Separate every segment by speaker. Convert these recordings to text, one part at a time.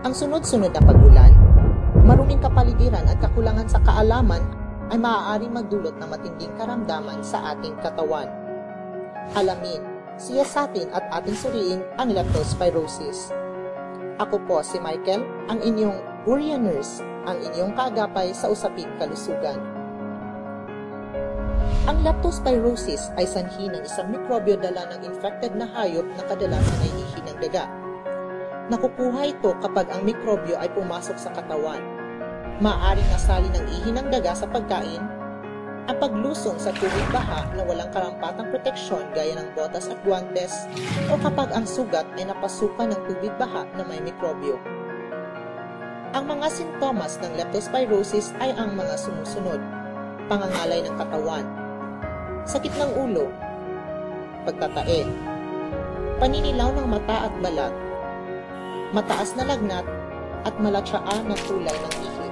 Speaker 1: Ang sunod-sunod na pag-ulan, maruming kapaligiran at kakulangan sa kaalaman ay maaaring magdulot ng matinding karamdaman sa ating katawan. Alamin, siyasatin at ating suriin ang leptospirosis. Ako po si Michael, ang inyong Urian Nurse, ang inyong kaagapay sa usaping kalusugan. Ang leptospirosis ay sanhi ng isang mikrobyo dala ng infected na hayop na kadalasan ay ihi ng daga. Nakukuha ito kapag ang mikrobyo ay pumasok sa katawan. Maaaring nasali ng ihi ng daga sa pagkain, ang paglusong sa tubig baha na walang karampatang proteksyon gaya ng botas at guwantes, o kapag ang sugat ay napasukan ng tubig baha na may mikrobyo. Ang mga sintomas ng leptospirosis ay ang mga sumusunod: pangangalay ng katawan, sakit ng ulo, pagtatae, paninilaw ng mata at balat, mataas na lagnat, at malatsaan na tulay ng ihi.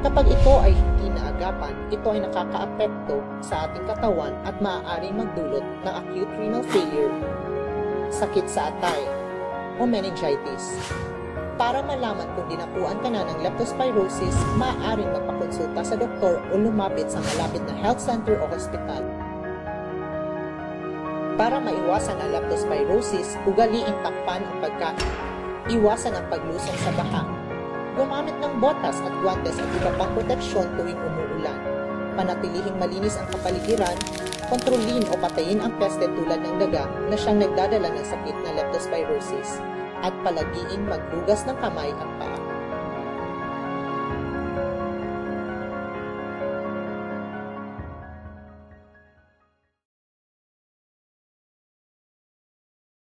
Speaker 1: Kapag ito ay hindi naagapan, ito ay nakakaapekto sa ating katawan at maaaring magdulot ng acute renal failure, sakit sa atay, o meningitis. Para malaman kung dinapuan ka na ng leptospirosis, maaaring magpakonsulta sa doktor o lumapit sa malapit na health center o hospital. Para maiwasan ang leptospirosis, ugaliing takpan ang pagkain. Iwasan ang paglusong sa baha. Gumamit ng botas at guwantes at iba pang proteksyon tuwing umuulan. Panatilihing malinis ang kapaligiran, kontrolin o patayin ang peste tulad ng daga na siyang nagdadala ng sakit na leptospirosis, at palagiing maghugas ng kamay at paa.